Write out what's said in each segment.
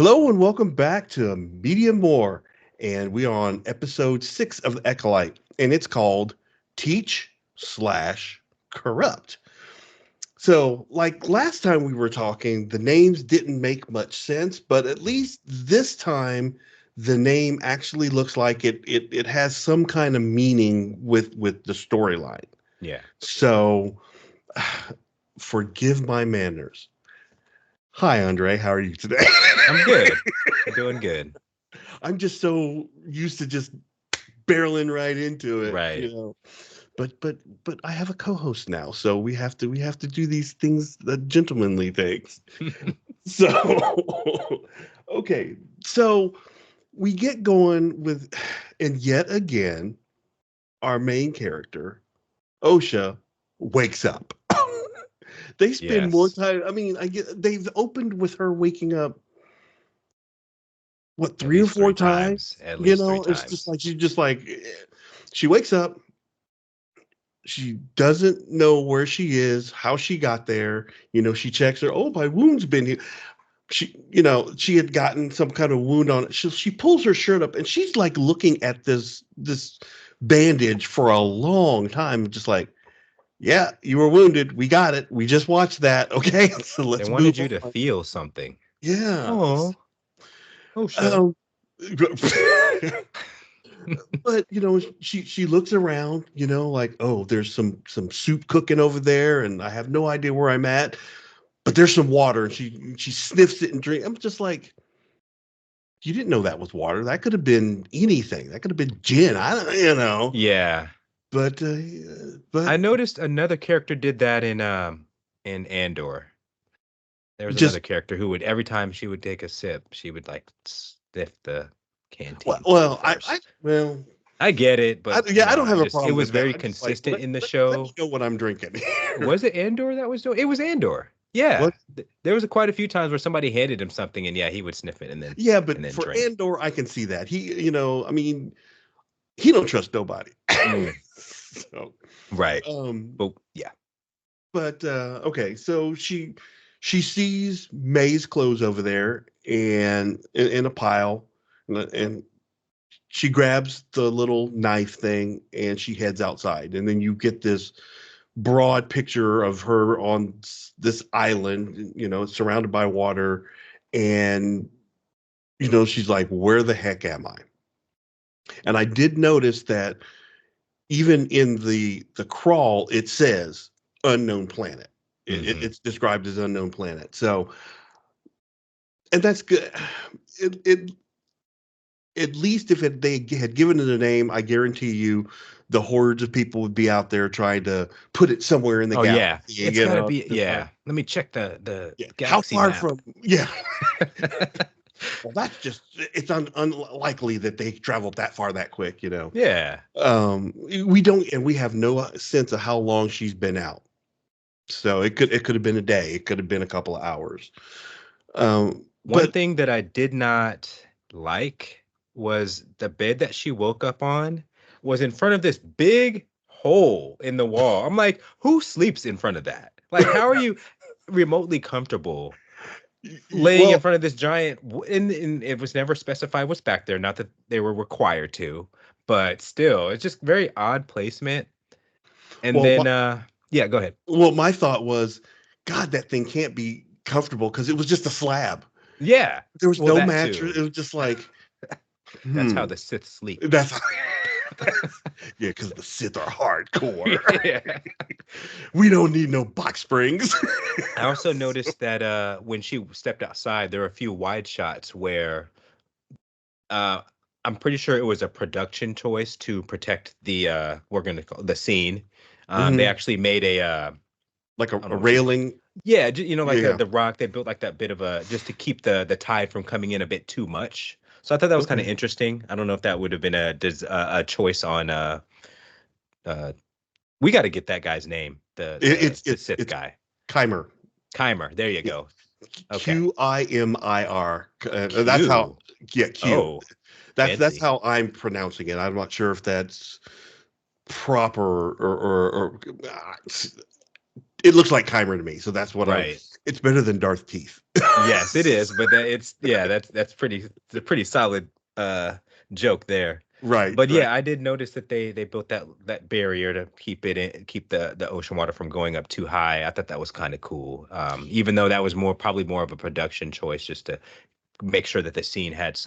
Hello and welcome back to Media More. And we are on episode 6 of the Acolyte, and it's called Teach slash Corrupt. So, like last time we were talking, the names didn't make much sense, but at least this time the name actually looks like it has some kind of meaning with the storyline. Yeah, So, forgive my manners. Hi, Andre. How are you today? I'm good. Doing good. I'm just so used to just barreling right into it, Right. But I have a co-host now, so we have to do these things, the gentlemanly things. So okay, so we get going with, and yet again, our main character, Osha, wakes up. They spend more Yes. time. I mean, I get they've opened with her waking up what At three or least four three times. times. At least three It's just times. like she wakes up, she doesn't know where she is, how she got there. She checks her, oh, my wound's been here. She had gotten some kind of wound on it. She pulls her shirt up and she's like looking at this bandage for a long time, just like, yeah, you were wounded, we got it, we just watched that. Okay, so They let's move wanted you to on. feel something. Yeah. Oh, Osha. um but she looks around, like, oh, there's some soup cooking over there and I have no idea where I'm at, but there's some water, and she sniffs it and drinks. I'm just like, you didn't know that was water. That could have been anything. That could have been gin. I don't, Yeah. but I but noticed another character did that in Andor. There was just another character who would every time she would take a sip, she would like sniff the well, canteen well I first. well I get it, I, but yeah, I don't have a it problem was with that. very I'm just like, consistent in the let me show. know what I'm drinking. Was it Andor that was doing? It was Andor. Yeah, What? there was quite a few times where somebody handed him something, and yeah, he would sniff it Yeah, and but then for drink. Andor, I can see that I mean, he don't trust nobody. Mm, So, right. um, But yeah, but okay, so she sees May's clothes over there and in a pile, and she grabs the little knife thing and she heads outside, and then you get this broad picture of her on this island, surrounded by water, and she's like, where the heck am I? And I did notice that even in the crawl, it says unknown planet. hmm It's described as unknown planet. So, and that's good. It At least if they had given it a name, I guarantee you, the hordes of people would be out there trying to put it somewhere in the Oh galaxy. yeah, it's got to be. Just like, Yeah, let me check the yeah, how galaxy far map. from, yeah. Well, that's just, it's unlikely that they traveled that far that quick. Yeah. We don't, and we have no sense of how long she's been out. So it could have been a day, it could have been a couple of hours. One But thing that I did not like was the bed that she woke up on was in front of this big hole in the wall. I'm like, who sleeps in front of that? Like, how are you remotely comfortable laying in well, front of this giant and it was never specified what's back there, not that they were required to, but still, it's just very odd placement. And well, then yeah, go ahead. my thought was, God, that thing can't be comfortable because it was just a slab. Yeah. There was Well, no that mattress. too. It was just like, That's how hmm. the Sith sleep. That's yeah, because the Sith are hardcore. Yeah. We don't need no box springs. I also noticed that when she stepped outside, there were a few wide shots where uh I'm pretty sure it was a production choice to protect the we're gonna call the scene. They Mhm. actually made a Like I a don't know what you railing. yeah, like Yeah. the rock. They built like that bit of a just to keep the tide from coming in a bit too much. So I thought that was kind of Okay. interesting. I don't know if that would have been a choice on uh we got to get that guy's name, the Sith It's guy. Chimer. Keimer. There you Yeah. go. Okay. Qimir. That's how. Q. Yeah, Q. Oh, That's fancy. how I'm pronouncing it. I'm not sure if that's proper or it looks like Kymer to me. So that's what I'm. Right. It's better than Darth Teeth. Yes, it is, but that's pretty it's a pretty solid joke there. Right, But right, yeah, I did notice that they built that barrier to keep the ocean water from going up too high. I thought that was kind of cool. Even though that was probably more of a production choice just to make sure that the scene had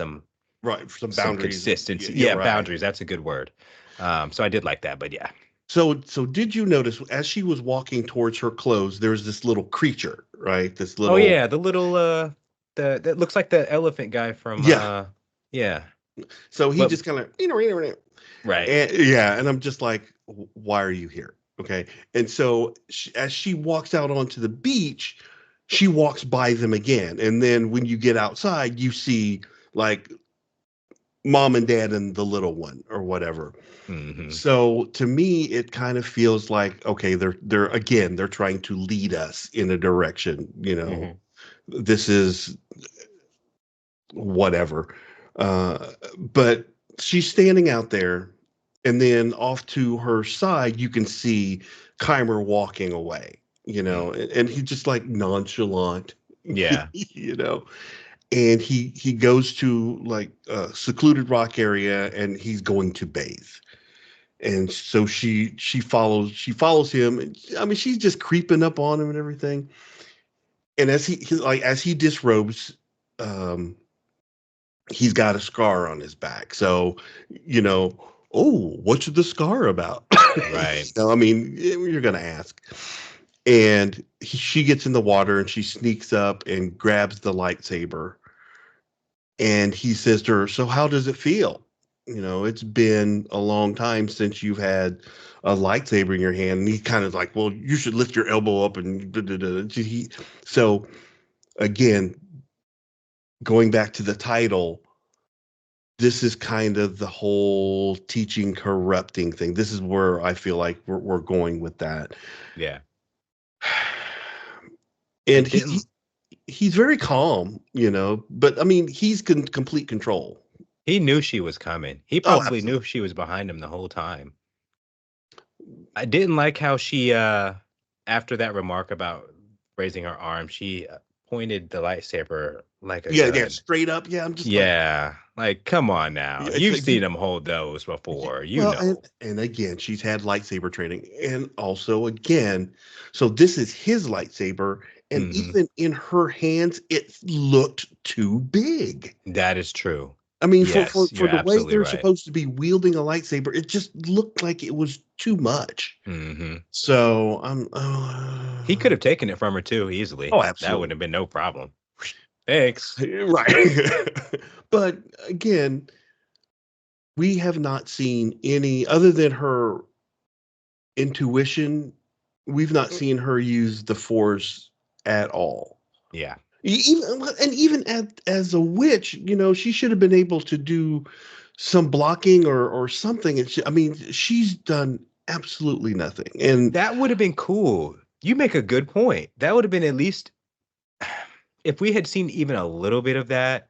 right. Some some boundaries. consistency. Yeah, Yeah, right. boundaries. That's a good word. So I did like that, but yeah. So did you notice as she was walking towards her clothes, there was this little creature, right? This Oh little, yeah, the little the that looks like the elephant guy from yeah. yeah. So he But just kind of, right. and yeah, and I'm just like, why are you here? Okay. And so as she walks out onto the beach, she walks by them again. And then when you get outside, you see like mom and dad and the little one or whatever. Hmm. So to me, it kind of feels like, okay, they're trying to lead us in a direction, Hmm. this is whatever. But she's standing out there, and then off to her side, you can see Keimer walking away, and he's just like nonchalant, Yeah. you know, and he goes to like a secluded rock area, and he's going to bathe. And so she follows him. And, I mean, she's just creeping up on him and everything. And as he disrobes, um, he's got a scar on his back. So, you know, oh, what's the scar about? Right. I mean, you're going to ask. And she gets in the water and she sneaks up and grabs the lightsaber. And he says to her, "So, how does it feel? It's been a long time since you've had a lightsaber in your hand." And he kind of like, "Well, you should lift your elbow up and da, da, da." So, again, going back to the title, this is kind of the whole teaching corrupting thing. This is where I feel like we're going with that. Yeah. I And didn't he's very calm, but I mean, he's complete control. he knew she was coming. He Oh, probably knew absolutely. she was behind him the whole time. I didn't like how she after that remark about raising her arm, she pointed the lightsaber like a Yeah, yeah, gun. straight up. Yeah, I'm just like, Yeah. Like come on now. yeah, it's You've like seen him hold those before. You well, and know. and again, she's had lightsaber training, and also again, so this is his lightsaber, and Hmm. even in her hands, it looked too big. That is true. I mean, for for Yes, for you're the way absolutely they're right. supposed to be wielding a lightsaber, it just looked like it was too much. Hmm. So I'm, He could have taken it from her too easily. oh, That would absolutely have been no problem. Thanks. right. But again, we have not seen any other than her intuition. We've not seen her use the Force at all. Yeah. Even as a witch, she should have been able to do some blocking or something. I mean, she's done absolutely nothing. And That would have been cool. You make a good point. That would have been at least if we had seen even a little bit of that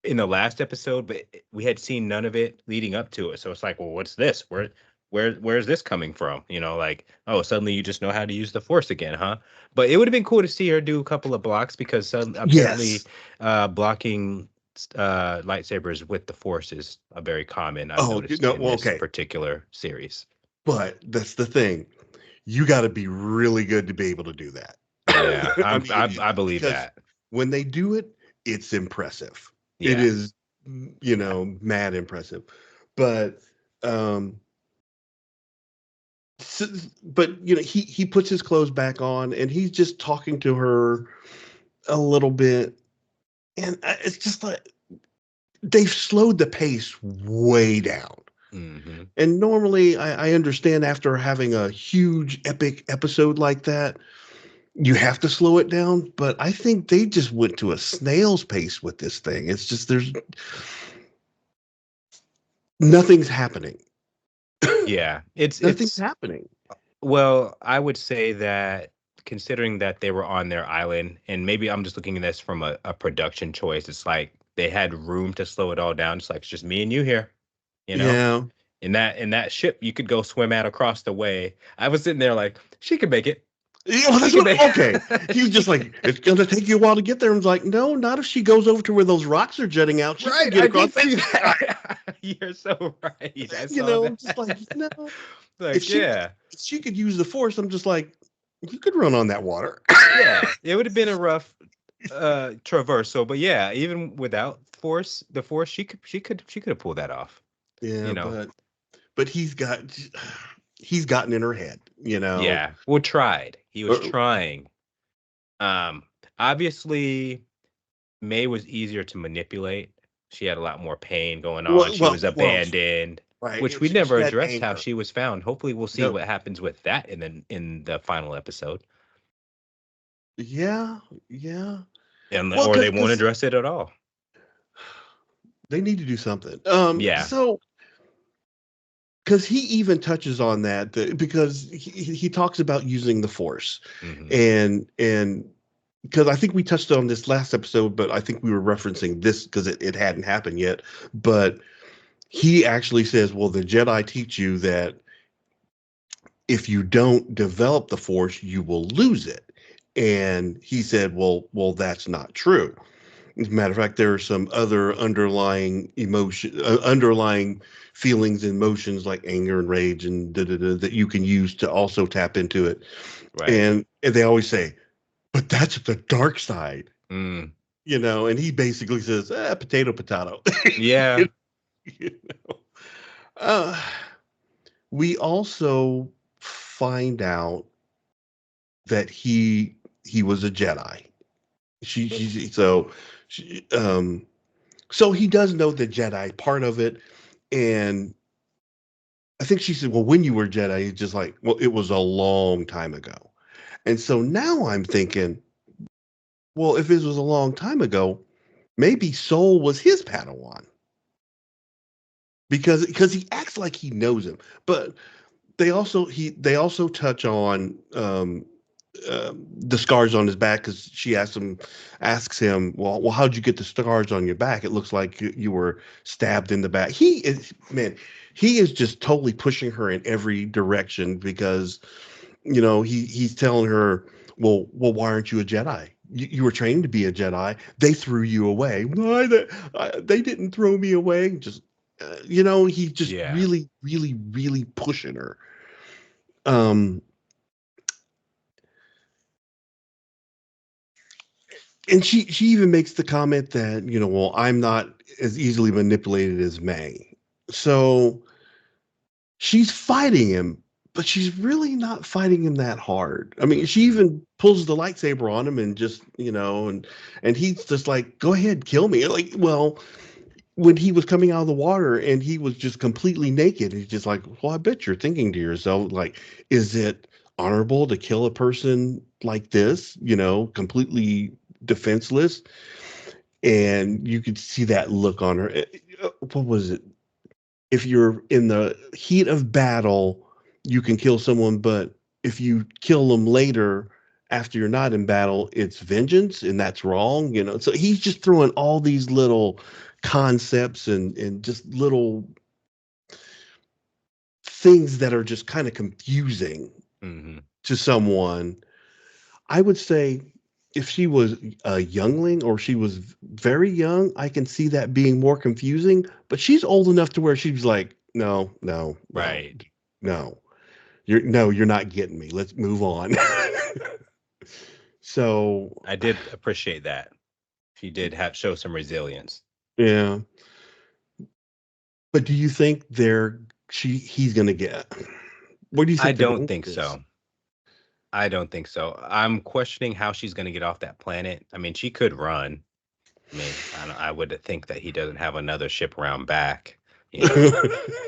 in the last episode, but we had seen none of it leading up to it. So it's like, well, what's this? Where's this coming from? Like, oh, suddenly you just know how to use the force again, huh? But it would have been cool to see her do a couple of blocks because apparently yes, blocking lightsabers with the force is a very common, I've oh, noticed in well, this okay, particular series. but that's the thing. You got to be really good to be able to do that. Yeah, I mean, I believe because that. when they do it, it's impressive. It Yeah. is, mad impressive. But, um, but he puts his clothes back on and he's just talking to her a little bit, and it's just like they've slowed the pace way down. Hmm. And normally, I understand after having a huge epic episode like that, you have to slow it down. But I think they just went to a snail's pace with this thing. It's just there's nothing's happening. Yeah, Nothing's it's happening. well, I would say that considering that they were on their island, and maybe I'm just looking at this from a production choice, it's like they had room to slow it all down. It's like it's just me and you here, you know? Yeah. In that ship you could go swim out across the way. I was sitting there like, she could make it. Yeah, that's what, okay. He's just like, it's gonna take you a while to get there. And it's like, no, not if she goes over to where those rocks are jetting out. She can Right, get I across did see that. that. You're so right. I You saw know, I'm just like, that. no. If Like, she yeah. if she could use the force, I'm just like, you could run on that water. Yeah. It would have been a rough traversal, but yeah, even without the force, she could have pulled that off. Yeah, You know. but he's gotten in her head, you know. Yeah. Well, tried. He was Uh, trying. Um, Obviously May was easier to manipulate. She had a lot more pain going on. She was well, abandoned, which right. we She never had addressed how anger. she was found. Hopefully, we'll see No, what happens with that in the final episode, yeah, yeah. and Well, or they won't because address it at all. they need to do something. Yeah. So because he even touches on because he talks about using the force, Hmm. and because I think we touched on this last episode, but I think we were referencing this because it hadn't happened yet. But he actually says, well, the Jedi teach you that if you don't develop the force, you will lose it. And he said, well, that's not true. As a matter of fact, there are some other underlying feelings and emotions like anger and rage and that you can use to also tap into it. Right. And they always say, but that's the dark side, Mm. you know. And he basically says, potato, potato. Yeah. You know? uh, we also find out that he was a Jedi. She so she, so he does know the Jedi part of it, and I think she said, "Well, when you were Jedi," he's just like, "Well, it was a long time ago." And so now I'm thinking, well, if it was a long time ago, maybe Soul was his Padawan because he acts like he knows him, but they also touch on the scars on his back because she asks him, well, how'd you get the scars on your back? It looks like you were stabbed in the back. He is just totally pushing her in every direction because he's telling her, well, why aren't you a Jedi? You were trained to be a Jedi. They threw you away. Why they didn't throw me away? Just he's just Yeah. really, really, really pushing her. Um, and she even makes the comment that well, I'm not as easily manipulated as May. So she's fighting him, but she's really not fighting him that hard. I mean, she Mhm. even pulls the lightsaber on him and just and he's just like, go ahead, kill me. Like, well, when he was coming out of the water and he was just completely naked, he's just like, well, I bet you're thinking to yourself, like, is it honorable to kill a person like this, completely defenseless? And you could see that look on her. What was it? If you're in the heat of battle, you can kill someone, but if you kill them later after you're not in battle, it's vengeance, and that's wrong. So he's just throwing all these little concepts and just little things that are just kind of confusing Mhm. to someone. I would say if she was a youngling or she was very young, I can see that being more confusing. But she's old enough to where she's like, no, no, no, Right. no, you're not getting me. Let's move on. So I did appreciate that. She did have show some resilience. yeah. But do you think he's gonna get? What do you I think they're don't going think with this? so. I don't think so. I'm questioning how she's going to get off that planet. I mean, she could run. I mean, I would think that he doesn't have another ship around back, you know.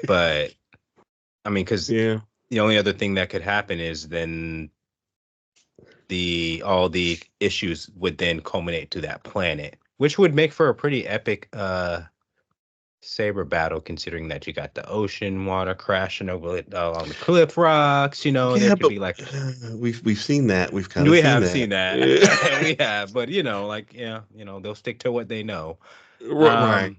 But I mean, because Yeah. the only other thing that could happen is then all the issues would then culminate to that planet, which would make for a pretty epic saber battle, considering that you got the ocean water crashing over it along the cliff rocks. There Yeah, could but be like we've seen that. We've kind of we seen have that. seen that. We have, but like yeah, they'll stick to what they know. Right. Um,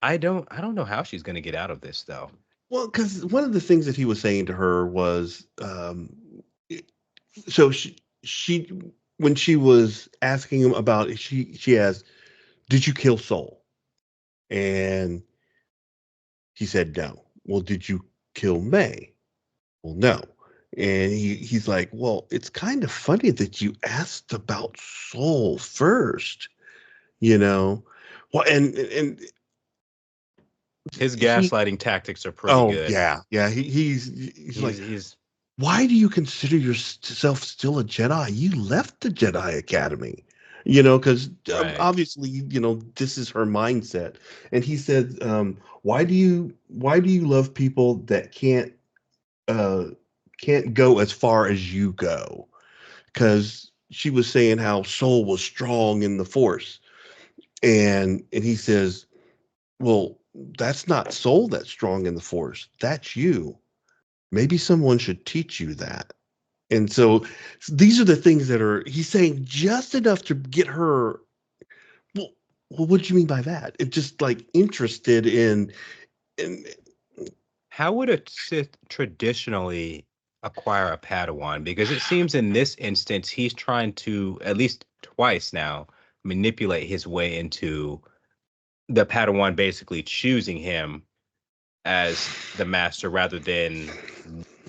I don't know how she's gonna get out of this though. Well, because one of the things that he was saying to her was, so she when she was asking him about it, she asked, "Did you kill Soul?" And he said no. Well, did you kill May? Well, no. And he's like, well, it's kind of funny that you asked about Soul first, you know. Well, and His he gaslighting tactics are pretty oh good. yeah, yeah. He's like, He's why do you consider yourself still a Jedi? You left the Jedi Academy, because right. obviously, this is her mindset. And he said, why do you love people that uh, can't go as far as you go? Because she was saying how Soul was strong in the Force, and he says, well, that's not Soul that's strong in the Force. That's you. Maybe someone should teach you that. And so these are the things that are he's saying just enough to get her. Well, well, what do you mean by that? It's just like interested in How would a Sith traditionally acquire a Padawan? Because it seems in this instance he's trying to at least twice now manipulate his way into the Padawan basically choosing him as the master rather than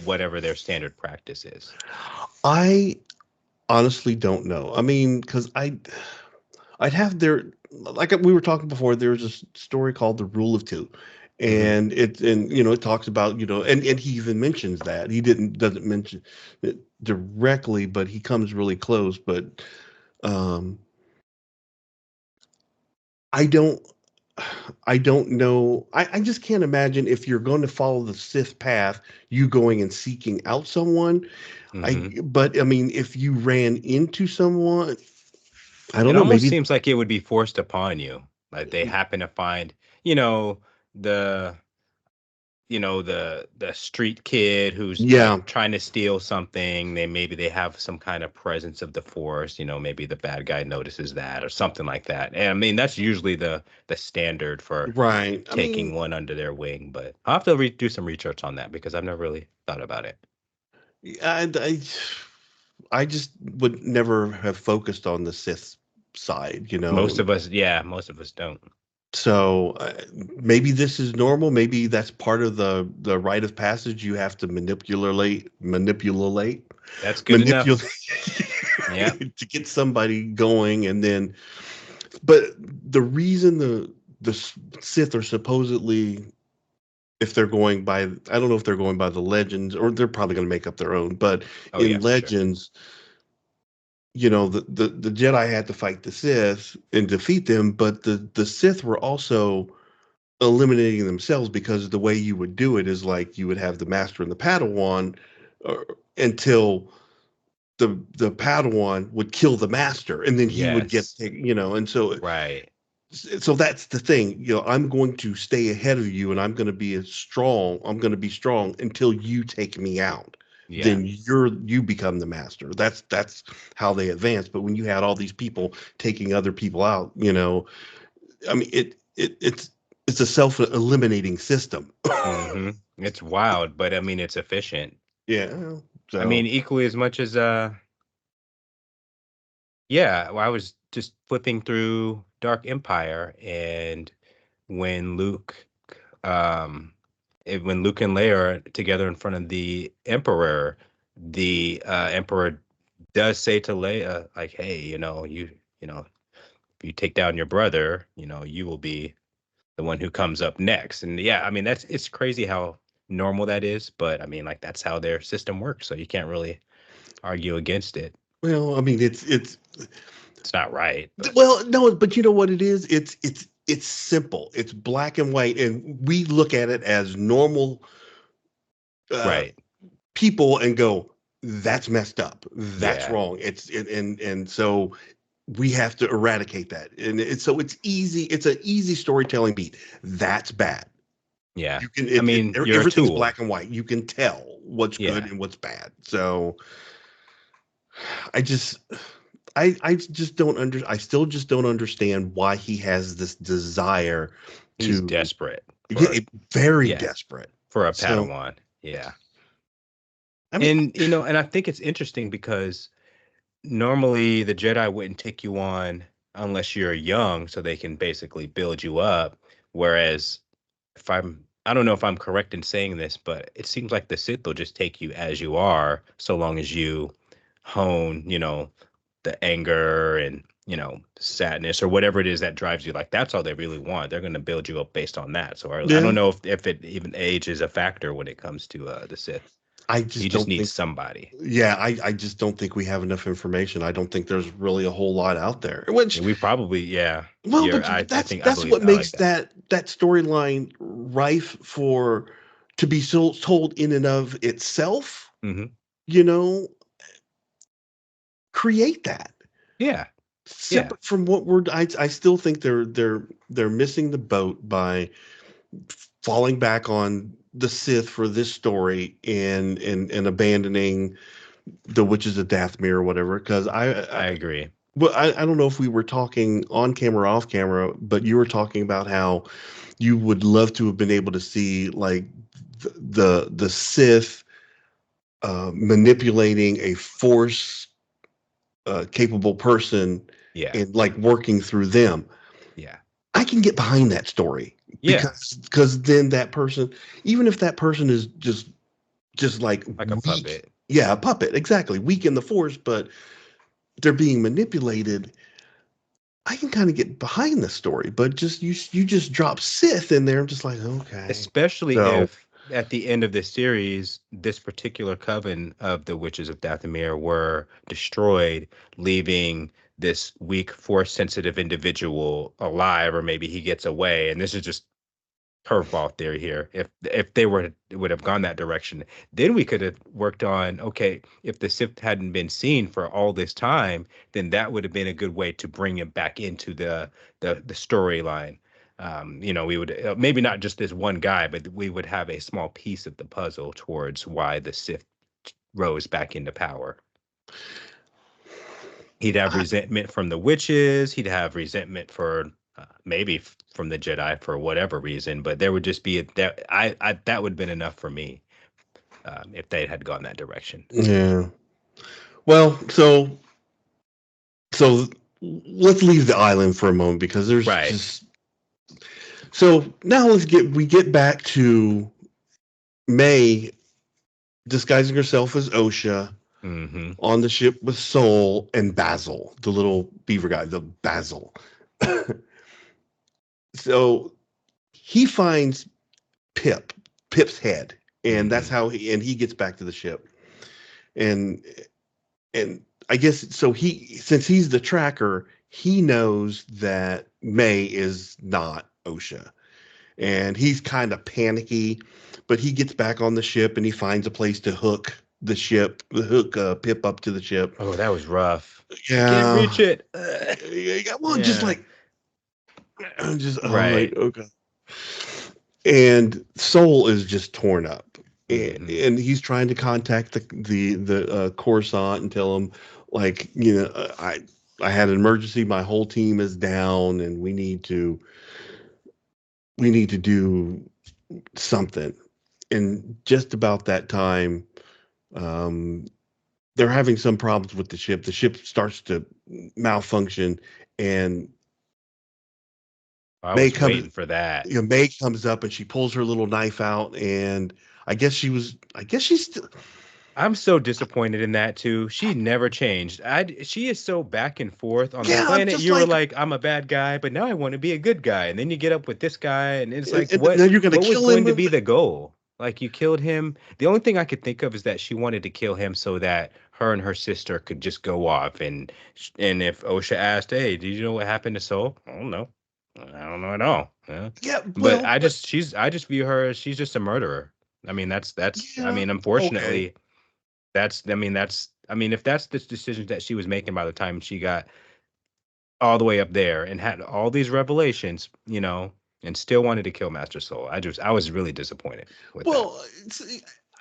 whatever their standard practice is. I honestly don't know. I mean, because I'd have there, like we were talking before, there's a story called The Rule of Two. Hmm. And it talks about, and he even mentions that. He doesn't mention it directly, but he comes really close. But um I don't I don't know. I just can't imagine if you're going to follow the Sith path, you going and seeking out someone. Hmm. But I mean, if you ran into someone, I don't It know, almost maybe, seems like it would be forced upon you. Like they happen to find, you know, the the street kid who's like yeah, trying to steal something. Maybe they have some kind of presence of the force, maybe the bad guy notices that or something like that. And I mean that's usually the standard for right. I taking mean, one under their wing, but I'll have to do some research on that because I've never really thought about it. I just would never have focused on the Sith side, Most of us don't. So maybe this is normal. Maybe that's part of the rite of passage. You have to That's good manipulate enough. Yeah. to get somebody going, and then. But the reason the Sith are supposedly, if they're going by, I don't know if they're going by the legends, or they're probably going to make up their own. But Oh yeah, in for sure. legends, the Jedi had to fight the Sith and defeat them, but the Sith were also eliminating themselves, because the way you would do it is like you would have the master and the Padawan, uh, until the Padawan would kill the master, and then he would get Yes. and Right. so that's the thing. I'm going to stay ahead of you, and I'm going to be strong until you take me out. Yeah. Then you become the master. That's how they advance. But when you had all these people taking other people out, I mean, it's a self-eliminating system. Hmm. It's wild, but I mean it's efficient. Yeah. I So mean equally as much as yeah, well, I was just flipping through Dark Empire, and when um, when Luke and Leia are together in front of the Emperor, the Emperor does say to Leia, like, "Hey, if you take down your brother, you will be the one who comes up next." And yeah, I mean, it's crazy how normal that is, but I mean, like, that's how their system works, so you can't really argue against it. well, I mean, It's not right, but well, no, but you know what it is? It's simple. It's black and white, and we look at it as normal uh, right. people and go, "That's messed up. That's Yeah. wrong." And so we have to eradicate that. And so it's easy. It's an easy storytelling beat. That's bad. Yeah. You can I mean, you're a everything's tool. black and white. You can tell what's good Yeah. and what's bad. So I just I just don't I still just don't understand why he has this desire He's to desperate get very yeah, desperate. for a So Padawan. Yeah. I mean, And I think it's interesting because normally the Jedi wouldn't take you on unless you're young, so they can basically build you up. Whereas I don't know if I'm correct in saying this, but it seems like the Sith will just take you as you are, so long as you hone, the anger and, sadness or whatever it is that drives you. Like that's all they really want. They're going to build you up based on that. So I Yeah, don't know if it even age is a factor when it comes to the Sith. I You just just don't need think. somebody. Yeah, I just don't think we have enough information. I don't think there's really a whole lot out there. Which, And we probably, yeah. well, You're but I that's think that's what I like makes that. that storyline rife for to be so told in and of itself. Hmm. You know, create that Yeah. Yeah. separate from what we're. I still think they're missing the boat by falling back on the Sith for this story and abandoning the Witches of Dathomir or whatever. Because I agree. well, I don't know if we were talking on camera or off camera, but you were talking about how you would love to have been able to see like the Sith manipulating a force capable person Yeah. and like working through them. Yeah. I can get behind that story Yeah. because then that person, even if that person is just like Like a weak, puppet. yeah, a puppet, exactly, weak in the force, but they're being manipulated. I can kind of get behind the story, but just you just drop Sith in there. I'm just like, okay. Especially So if at the end of the series, this particular coven of the Witches of Dathomir were destroyed, leaving this weak, force-sensitive individual alive, or maybe he gets away. And this is just curveball theory here. If they would have gone that direction, then we could have worked on, okay, if the Sith hadn't been seen for all this time, then that would have been a good way to bring it back into the storyline. We would maybe not just this one guy, but we would have a small piece of the puzzle towards why the Sith rose back into power. He'd have I, resentment from the witches. He'd have resentment for maybe from the Jedi for whatever reason. But there would just be that would have been enough for me if they had gone that direction. yeah. Well, so let's leave the island for a moment because there's Right. just so now we get back to May disguising herself as Osha Mm-hmm. on the ship with Soul and Basil, the little beaver guy, the Basil. So he finds Pip's head, and that's Mm-hmm. how he gets back to the ship. And and I guess so he since he's the tracker, he knows that May is not Osha. And he's kind of panicky, but he gets back on the ship and he finds a place to hook Pip up to the ship. Oh, that was rough. I can't reach Yeah. it. Yeah, well, just Yeah. like I'm like, Right. okay. And Soul is just torn up. Mm-hmm. And he's trying to contact the Coruscant and tell him like, I had an emergency, my whole team is down and we need to do something. And just about that time, um, they're having some problems with the ship. The ship starts to malfunction, and I May was comes. waiting for that. May comes up and she pulls her little knife out, and I guess she was. I guess she's still. I'm so disappointed in that too. She never changed. She is so back and forth. On the Yeah, I'm planet, just you were like, like, I'm a bad guy, but now I want to be a good guy. And then you get up with this guy, and it's like, and then you're gonna what was kill him. going to be the goal? Like you killed him. The only thing I could think of is that she wanted to kill him so that her and her sister could just go off. And if Osha asked, "Hey, did you know what happened to Soul?" I don't know. I don't know at all. Yeah. Yeah, But well, but I just view her as she's just a murderer. I mean, I yeah, mean, okay. unfortunately, if that's the decisions that she was making by the time she got all the way up there and had all these revelations, and still wanted to kill Master Soul. I was really disappointed with that. Well,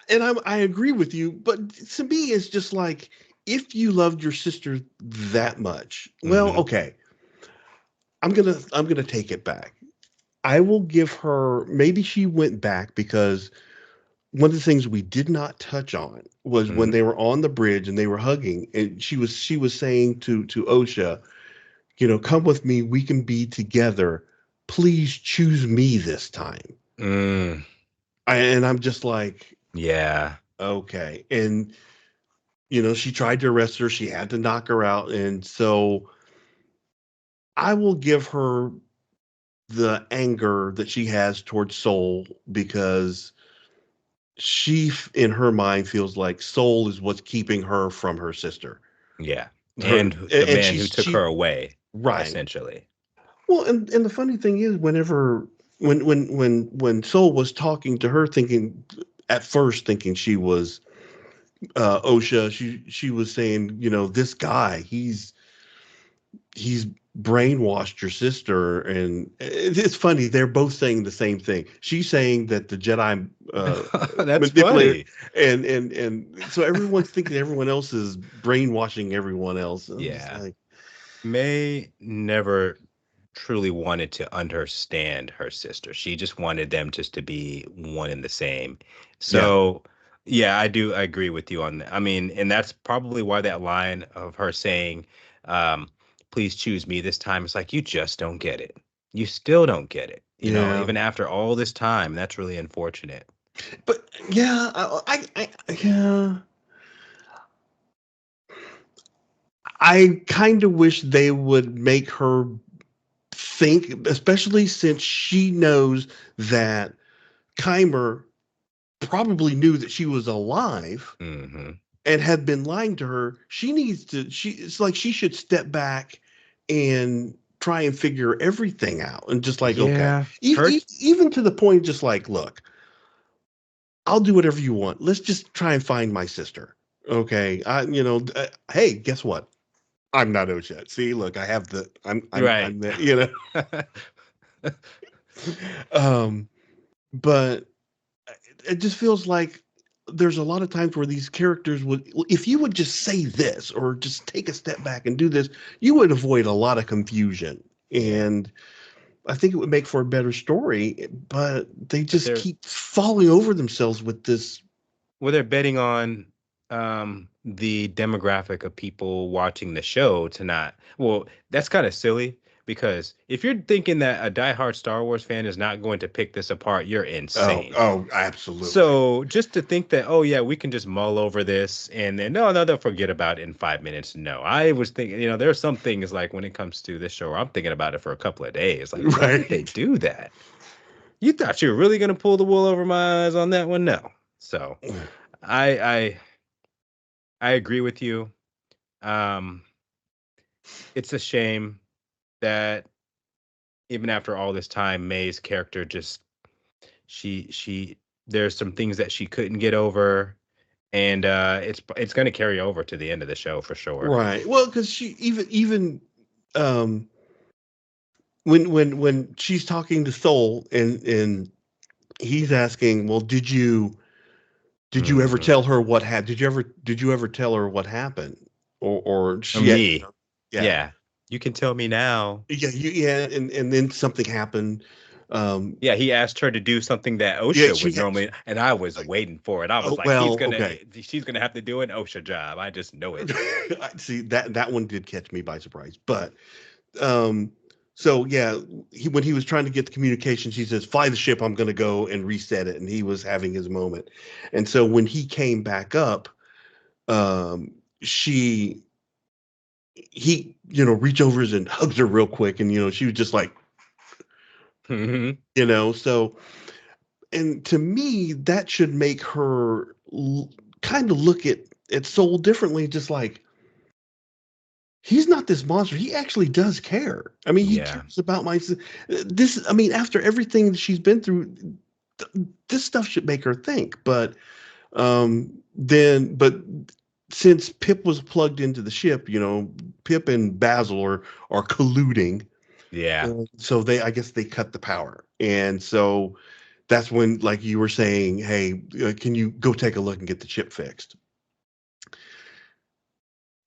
and I agree with you, but to me, it's just like if you loved your sister that much, well, Hmm. okay, I'm gonna take it back. I will give her maybe she went back because one of the things we did not touch on was when Mhm. they were on the bridge and they were hugging, and she was saying to Osha, come with me, we can be together. Please choose me this time. Mm, And I'm just like, yeah. okay. And she tried to arrest her, she had to knock her out, and so I will give her the anger that she has towards Soul because in her mind feels like Soul is what's keeping her from her sister. Yeah. Her And the and man she's who took she her away, right. essentially. Well, and the funny thing is, whenever when Soul was talking to her, thinking at first thinking she was Osha, she was saying, this guy, he's brainwashed your sister, and it's funny. They're both saying the same thing. She's saying that the Jedi That's manipulator, funny. and so everyone's thinking everyone else is brainwashing everyone else. I'm just Yeah. like, May never truly wanted to understand her sister. She just wanted them just to be one and the same. yeah, So, yeah, I agree with you on that. I mean, and that's probably why that line of her saying, um, please choose me this time, it's like, you just don't get it. You still don't get it, yeah. even after all this time. That's really unfortunate. But yeah, yeah. I kind of wish they would make her think, especially since she knows that Keimer probably knew that she was alive Hmm. and had been lying to her. It's like she should step back and try and figure everything out and just like, okay, Yeah. Her. even to the point, just like, look, I'll do whatever you want. Let's just try and find my sister. Okay. Hey, guess what? I'm not Osha. See, look, I have Right. I'm there. Um, but it just feels like there's a lot of times where these characters would, if you would just say this or just take a step back and do this, you would avoid a lot of confusion. Yeah. And I think it would make for a better story, but they But just keep falling over themselves with this. they're betting on the demographic of people watching the show to not, well, that's kind of silly, because if you're thinking that a diehard Star Wars fan is not going to pick this apart, you're Oh, insane. oh, absolutely. So just to think that, oh yeah, we can just mull over this and then no, they'll forget about it in 5 minutes. No, I was thinking, there are some things like when it comes to this show, I'm thinking about it for a couple of days. Like, why did they Right. do that? You thought you were really gonna pull the wool over my eyes on that one? No. So I I I agree with you. Um, it's a shame that even after all this time, May's character just she there's some things that she couldn't get over, and it's going to carry over to the end of the show for sure. Right. Well, because she even um when she's talking to Soul and he's asking, well, did you ever Hmm. tell her what happened? Did you ever tell her what happened? Or she had, Me, yeah. yeah, you can tell me now. Yeah, and then something happened. Um, Yeah, he asked her to do something that yeah, OSHA she would had, normally, and I was waiting for it. I was oh, like, well, okay. she's gonna have to do an OSHA job. I just know it. See, that one did catch me by surprise. But um, so yeah, when he was trying to get the communications, he says, "Fly the ship. I'm going to go and reset it." And he was having his moment. And so when he came back up, um, she he reach overs and hugs her real quick, and she was just like, Hmm. so. And to me, that should make her kind of look at Soul differently. Just like, he's not this monster. He actually does care. I mean, he Yeah. cares about this. I mean, after everything that she's been through, this stuff should make her think. But but since Pip was plugged into the ship, Pip and Basil are colluding. Yeah. So I guess they cut the power, and so that's when, like you were saying, hey, can you go take a look and get the chip fixed?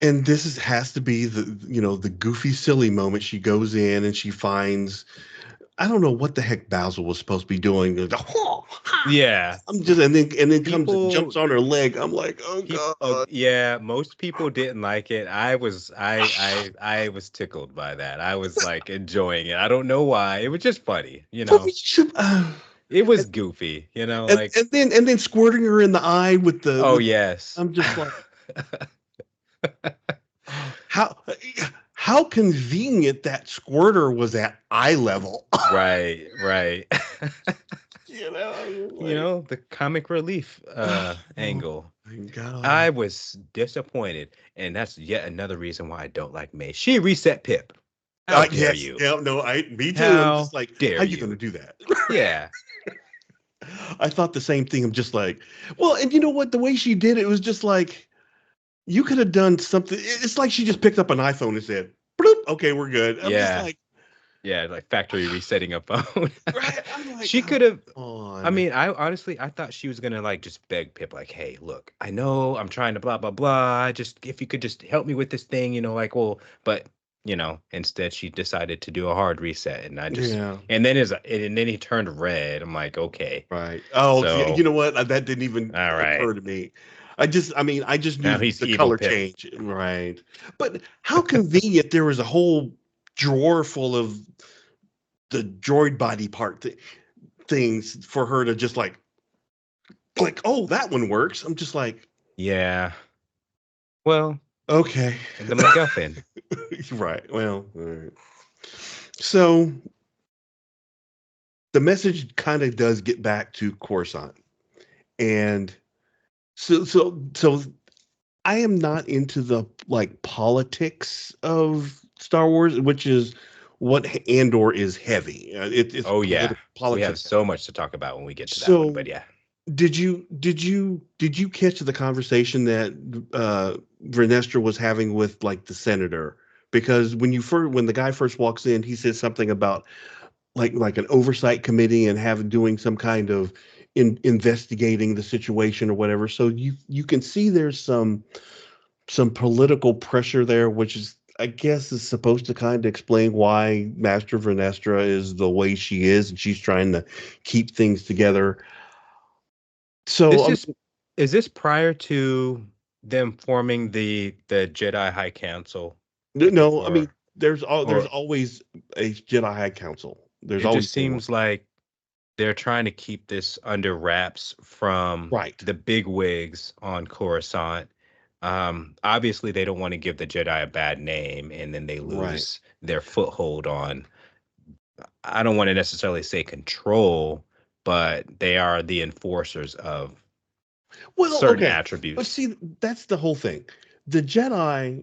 And has to be the goofy silly moment. She goes in and she finds I don't know what the heck Basil was supposed to be doing. Yeah. I'm just and then comes and People jumps on her leg. I'm like, oh god. yeah, most people didn't like it. I was tickled by that. I was like enjoying it. I don't know why. It was just funny, But we should, It was goofy, like and then squirting her in the eye with the oh with. yes. I'm just like, how how convenient that squirter was at eye level. Right, right. Like, The comic relief oh angle. my god. I was disappointed, and that's yet another reason why I don't like May. She reset Pip. How dare Yes, you? yeah, no, me too. I'm How just like, dare how you gonna you? do that? Yeah. I thought the same thing. I'm just like, well, and you know what? The way she did it was just like, you could have done something. It's like she just picked up an iPhone and said, "Bloop, okay, we're good." I'm just Yeah. like, Yeah, like factory resetting a phone. right? I'm like, She oh, could have come I on. mean, I honestly I thought she was gonna like just beg Pip, like, hey, look, I know I'm trying to blah blah blah. Just if you could just help me with this thing, like, well, but instead she decided to do a hard reset and I just Yeah, and then he turned red. I'm like, okay. right. Oh, yeah, you So know what? That didn't even all right. occur to me. I mean, I just Now knew he's the evil color Pip. change, right? But how convenient there was a whole drawer full of the droid body things for her to just like, oh, that one works. I'm just like, Yeah. Well, okay. the MacGuffin. Right. Well, all right. So the message kind of does get back to Coruscant. And so I am not into the like politics of Star Wars, which is what Andor is heavy. It's Oh yeah. political We have politics so heavy. much to talk about when we get to that one, but So yeah. did you catch the conversation that Vernestra was having with like the senator? Because when the guy first walks in, he says something about like an oversight committee and having doing some kind of investigating the situation or whatever. So you can see there's some political pressure there, which is I guess is supposed to kind of explain why Master Vernestra is the way she is, and she's trying to keep things together. So This is this prior to them forming the Jedi High Council, like no, I mean before, there's or always a Jedi High Council. There's it always just been one. seems like they're trying to keep this under wraps from Right. the big wigs on Coruscant. Obviously, they don't want to give the Jedi a bad name, and then they Right. lose their foothold on. I don't want to necessarily say control, but they are the enforcers of Well, certain okay. But attributes. see, that's the whole thing. The Jedi,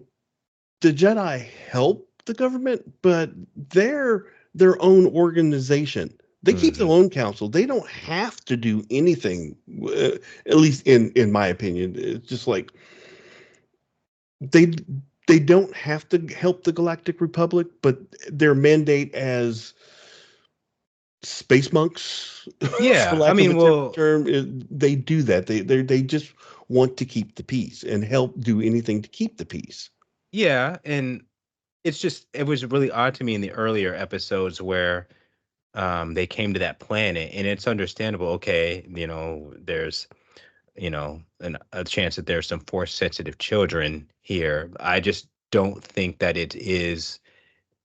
the Jedi help the government, but they're their own organization. They keep their Hmm. own council. They don't have to do anything. At least in my opinion, it's just like they they don't have to help the Galactic Republic, but their mandate as space monks, for Yeah, I lack of a mean, different well, term, they do that. They just want to keep the peace and help do anything to keep the peace. yeah, and it was really odd to me in the earlier episodes where they came to that planet, and it's understandable. Okay, there's a chance that there's some force sensitive children here. I just don't think that it is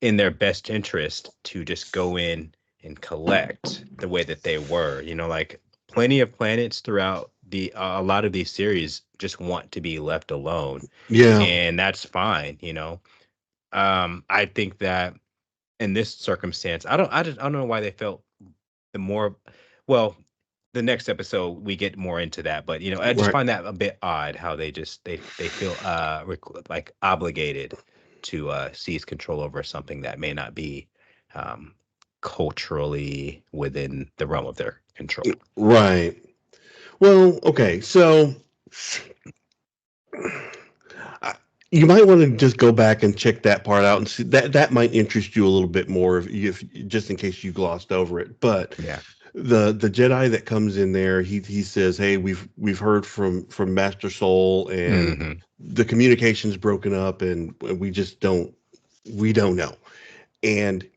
in their best interest to just go in and collect the way that they were. Like plenty of planets throughout a lot of these series just want to be left alone, Yeah, and that's fine. I think that in this circumstance, I don't know why they felt the more well. The next episode we get more into that, but I just right. find that a bit odd how they feel like obligated to seize control over something that may not be um, culturally within the realm of their control. Right. Well, okay. So I- you might want to just go back and check that part out and see that might interest you a little bit more if just in case you glossed over it. But Yeah. the Jedi that comes in there, he says, "Hey, we've heard from Master Soul, and Hmm. the communication's broken up, and we just don't know." And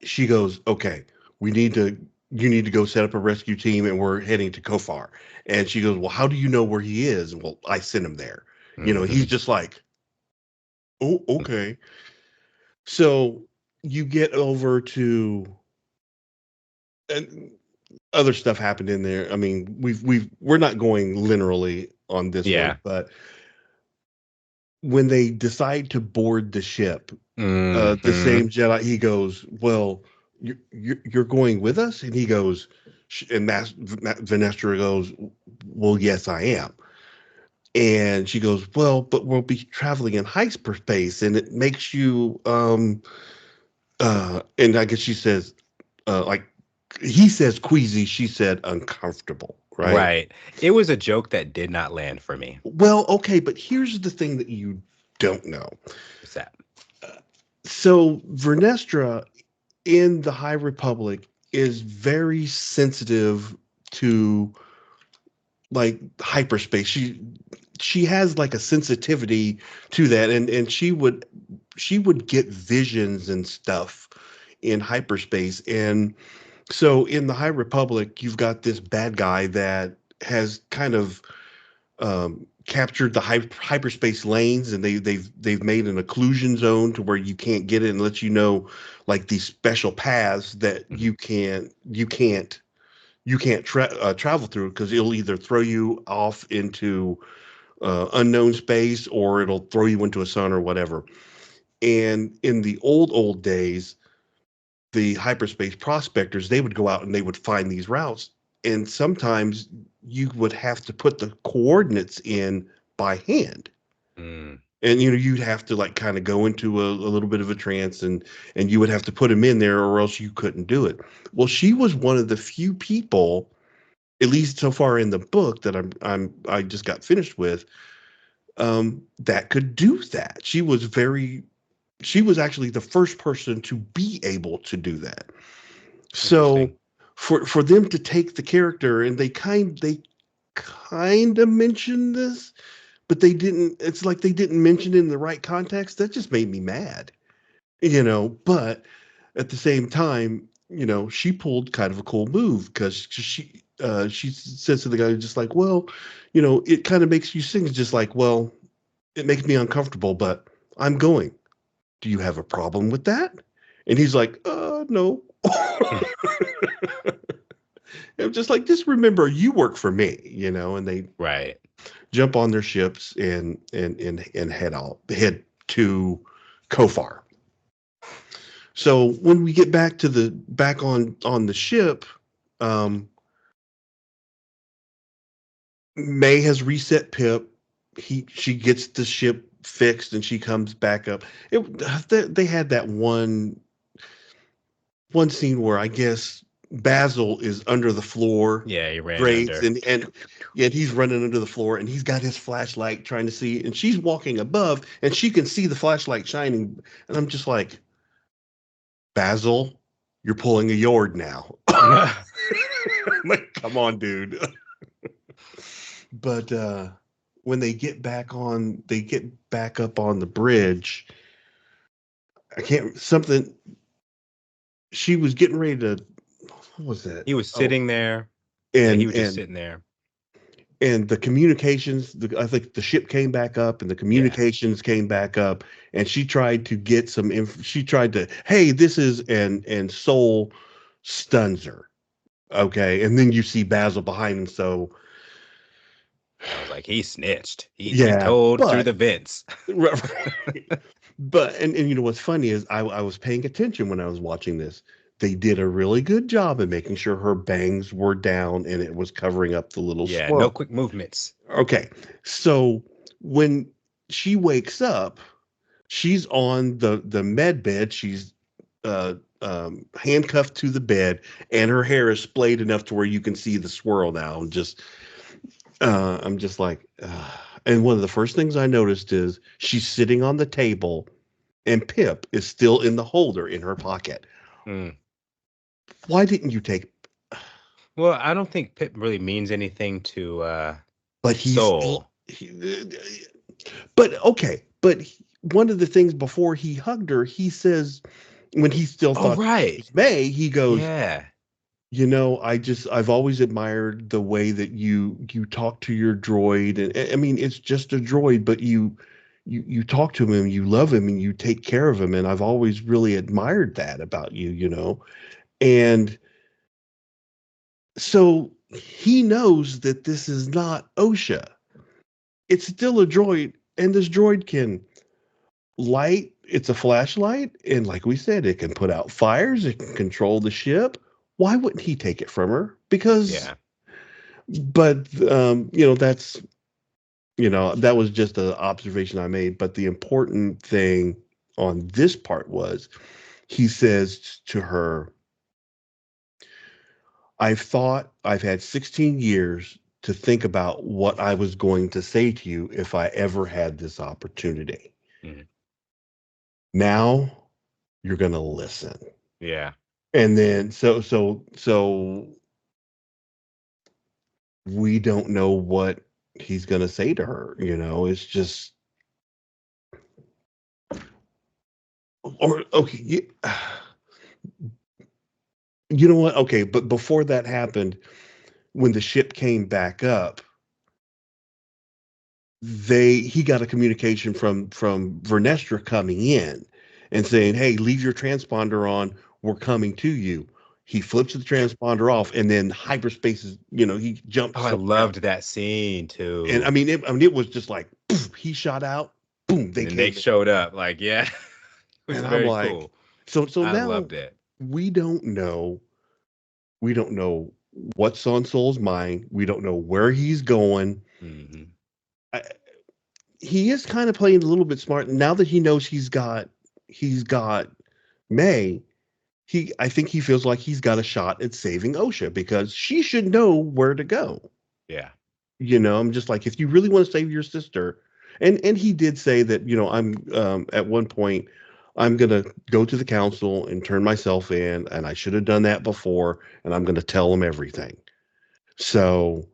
she goes, okay, you need to go set up a rescue team and we're heading to Kofar. And she goes, well, how do you know where he is? And well, I sent him there. He's Mhm. just like, oh, okay. So you get over to, and other stuff happened in there. I mean, we're not going linearly on this one, Yeah. but when they decide to board the ship, the Mhm. same Jedi, he goes, well, you're going with us? And he goes, and Vanestra goes, well, yes, I am. And she goes, well, but we'll be traveling in hyperspace, and it makes you, and I guess she says, like, he says queasy, she said uncomfortable, right? Right. It was a joke that did not land for me. Well, okay, but here's the thing that you don't know. What's that? So Vernestra in the High Republic is very sensitive to like hyperspace. She has like a sensitivity to that, and she would get visions and stuff in hyperspace. And so in the High Republic, you've got this bad guy that has kind of captured the hyperspace lanes, and they've made an occlusion zone to where you can't get it, and let you know like these special paths that Mhm. you can't travel through, because it'll either throw you off into unknown space, or it'll throw you into a sun or whatever. And in the old days, the hyperspace prospectors, they would go out and they would find these routes, and sometimes you would have to put the coordinates in by hand. Mm. And you'd have to like kind of go into a little bit of a trance, and you would have to put them in there, or else you couldn't do it. Well, she was one of the few people, at least so far in the book that I just got finished with, that could do that. She was actually the first person to be able to do that. So Interesting. for them to take the character, and they kind of mentioned this, but they didn't. It's like they didn't mention it in the right context. That just made me mad, But at the same time, she pulled kind of a cool move, because she says to the guy, just like, well, it kind of makes you sing. It's just like, well, it makes me uncomfortable, but I'm going. Do you have a problem with that? And he's like, no. I'm just like, just remember, you work for me, and they Right. jump on their ships and head to Kofar. So when we get back on the ship, um, May has reset Pip. She gets the ship fixed, and she comes back up. They had that one scene where I guess Basil is under the floor Yeah, he ran grates, under. and yet he's running under the floor, and he's got his flashlight trying to see, and she's walking above, and she can see the flashlight shining, and I'm just like, Basil, you're pulling a Yord now. I'm like, come on, dude. But when they get back up on the bridge. I can't something. She was getting ready to. What was that? He was Oh, sitting there. Yeah, he and was just sitting there. the communications. I think the ship came back up, and the Yeah. communications came back up, and she tried to get some. She tried to. Hey, this is and Soul stuns her. Okay, and then you see Basil behind him. So I was like, he snitched. He yeah, told through but the vents. but and what's funny is I was paying attention when I was watching this. They did a really good job of making sure her bangs were down and it was covering up the little Yeah, no swirl. quick movements. Okay, so when she wakes up, she's on the med bed. She's handcuffed to the bed, and her hair is splayed enough to where you can see the swirl now. I'm just like, and one of the first things I noticed is she's sitting on the table, and Pip is still in the holder in her pocket. Mm. Why didn't you take? Well, I don't think Pip really means anything to But Soul. but okay, but one of the things before he hugged her, he says, when he still Oh, thought it right. was May, he goes, Yeah. I've always admired the way that you talk to your droid, and I mean, it's just a droid, but you talk to him, you love him, and you take care of him, and I've always really admired that about you. And so he knows that this is not Osha. It's still a droid, and this droid can light. It's a flashlight, and like we said, it can put out fires. It can control the ship. Why wouldn't he take it from her? Because, Yeah. but that's that was just an observation I made. But the important thing on this part was he says to her, I've had 16 years to think about what I was going to say to you if I ever had this opportunity. Mhm. Now you're going to listen. Yeah. And then so we don't know what he's going to say to her. It's just, or okay, you know what? Okay, but before that happened, when the ship came back up, he got a communication from Vernestra coming in and saying, "Hey, leave your transponder on. We're coming to you." He flips the transponder off, and then hyperspace is, he Oh, jumps I somewhere else. loved that scene And too. I mean, it was just like, poof, he shot out, boom, they And then they came in, showed up. Like, yeah, it was and I'm very like, cool. so I now loved it. we don't know, we don't know what's on Soul's mind. We don't know where he's going. Hmm. I, he is kind of playing a little bit smart now that he knows he's got May. I think he feels like he's got a shot at saving Osha because she should know where to go. Yeah. I'm just like, if you really want to save your sister, and he did say that, I'm at one point, I'm gonna go to the council and turn myself in, and I should have done that before, and I'm gonna tell them everything. So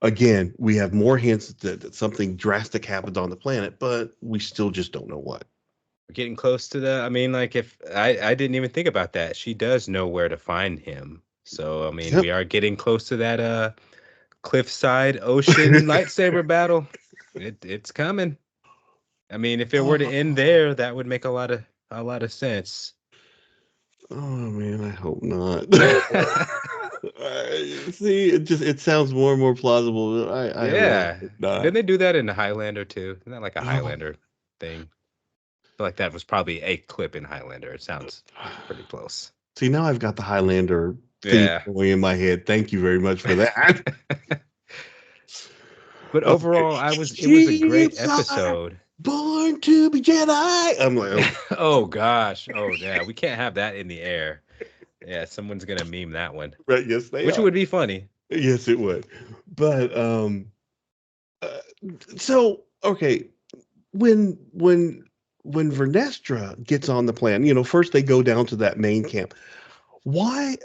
again, we have more hints that something drastic happened on the planet, but we still just don't know what. We're getting close to I mean, like, if I didn't even think about that. She does know where to find him. So, I mean, Yep. we are getting close to that cliffside ocean lightsaber battle. It's coming. I mean, if it were to end Oh, there, that would make a lot of sense. oh man, I hope not. See, it sounds more and more plausible. But I really Yeah. hope Didn't not. they do that in the Highlander too? Isn't that like a Oh. Highlander thing? I feel like that was probably a clip in Highlander. It sounds pretty close. See, now I've got the Highlander theme Yeah. going in my head. Thank you very much for that. But Okay. overall, it was a great Ships are episode. born to be Jedi. I'm like, okay. Oh gosh. Oh yeah. We can't have that in the air. Yeah, someone's gonna meme that one. Right, yes, they Which are. would be funny. Yes, it would. But uh, so okay, when Vernestra gets on the plan, first they go down to that main camp. Why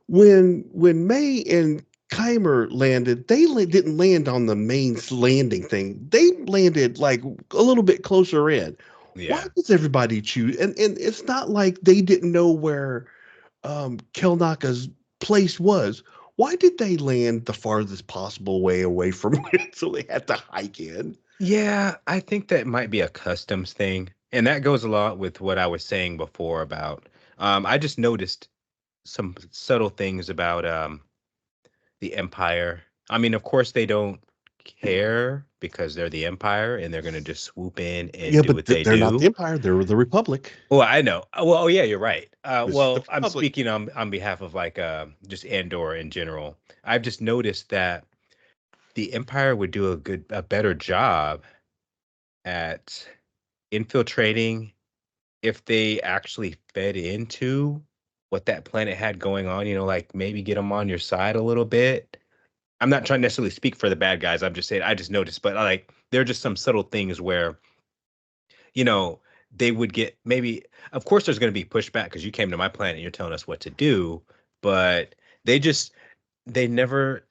when May and Keimer landed, they didn't land on the main landing thing. They landed like a little bit closer in. Why Yeah. does everybody choose? And it's not like they didn't know where Kelnaka's place was. Why did they land the farthest possible way away from it so they had to hike in? Yeah, I think that might be a customs thing. And that goes a lot with what I was saying before about I just noticed some subtle things about the Empire. I mean, of course they don't care because they're the Empire and they're gonna just swoop in and Yeah, do but what they they're not the do. Empire. They're the Republic. Well, I know. Well, oh yeah, you're right. This is the Well, I'm Republic. speaking on behalf of like just Andor in general. I've just noticed that the Empire would do a better job at infiltrating if they actually fed into what that planet had going on, like maybe get them on your side a little bit. I'm not trying to necessarily speak for the bad guys. I'm just saying I just noticed, but like there are just some subtle things where, you know, they would get maybe of course there's going to be pushback because you came to my planet and you're telling us what to do, but they just they never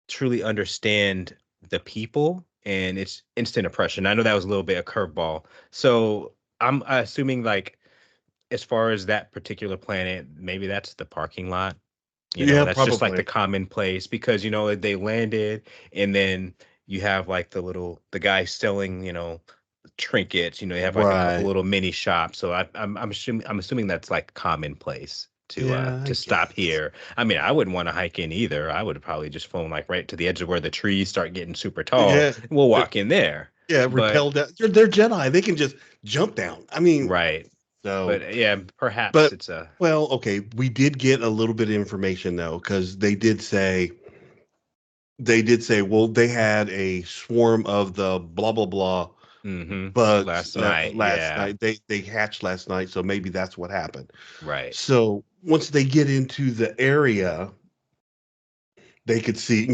truly understand the people and it's instant oppression. I know that was a little bit a curveball. So I'm assuming like as far as that particular planet, maybe that's the parking lot. Yeah, That's just like the probably. common place because they landed, and then you have like the guy selling, trinkets. You have like a couple Right. little mini shops. So I'm assuming that's like commonplace Yeah, I to stop guess. here. I mean, I wouldn't want to hike in either. I would probably just phone like right to the edge of where the trees start getting super tall, Yeah. and we'll Uh, walk in there. Yeah, But repel down. They're Jedi. They can just jump down. I mean, right, so but yeah, perhaps but it's a well, okay, we did get a little bit of information though, because they did say, well, they had a swarm of the blah blah blah bugs last night. last Yeah, night. They hatched last night, so maybe that's what happened. right. So once they get into the area, they could see,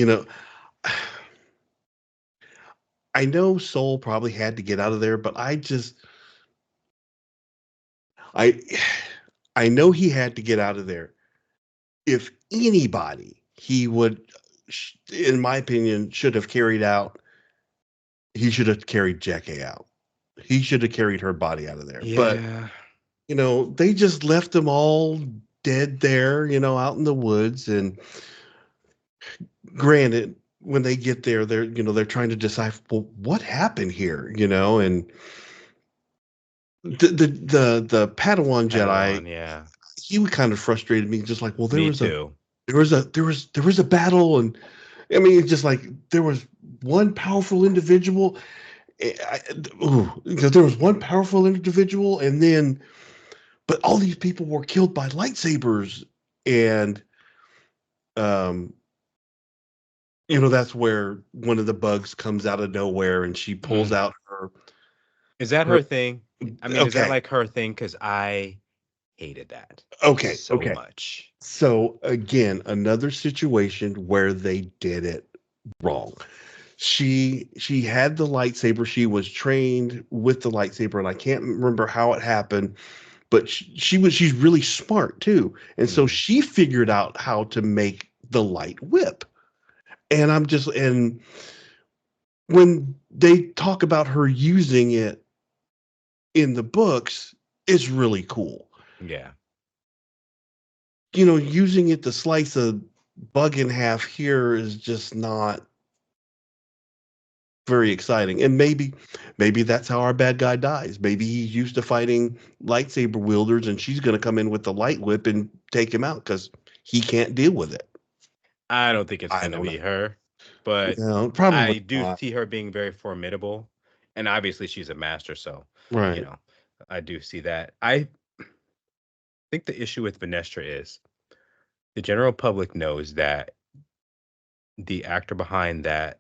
I know Soul probably had to get out of there, but I I know he had to get out of there. If anybody, he would, in my opinion, should have carried out. He should have carried Jackie out. He should have carried her body out of there. But Yeah. they just left them all dead there, out in the woods. And granted, when they get there, they're trying to decide, well, what happened here, and the Padawan Jedi, Padawan, yeah. he would kind of frustrated me, just like, well, there Me was a too. there was a battle, and I mean, it's just like there was one powerful individual. Because there was one powerful individual, and then, but all these people were killed by lightsabers, and um, that's where one of the bugs comes out of nowhere, and she pulls Mm. out her Is that her. her thing? I mean, is that Okay, like her thing? Because I hated that okay, so okay. much. So again, another situation where they did it wrong. She had the lightsaber. She was trained with the lightsaber, and I can't remember how it happened, but she's really smart too, and so Mm. she figured out how to make the light whip. And when they talk about her using it in the books, it's really cool. Yeah. Using it to slice a bug in half here is just not very exciting. And maybe that's how our bad guy dies. Maybe he's used to fighting lightsaber wielders, and she's going to come in with the light whip and take him out because he can't deal with it. I don't think it's I gonna don't be know. her, but No, probably I do not. see her being very formidable, and obviously she's a master, so you Right. know, I do see that. I think the issue with Venestra is the general public knows that the actor behind that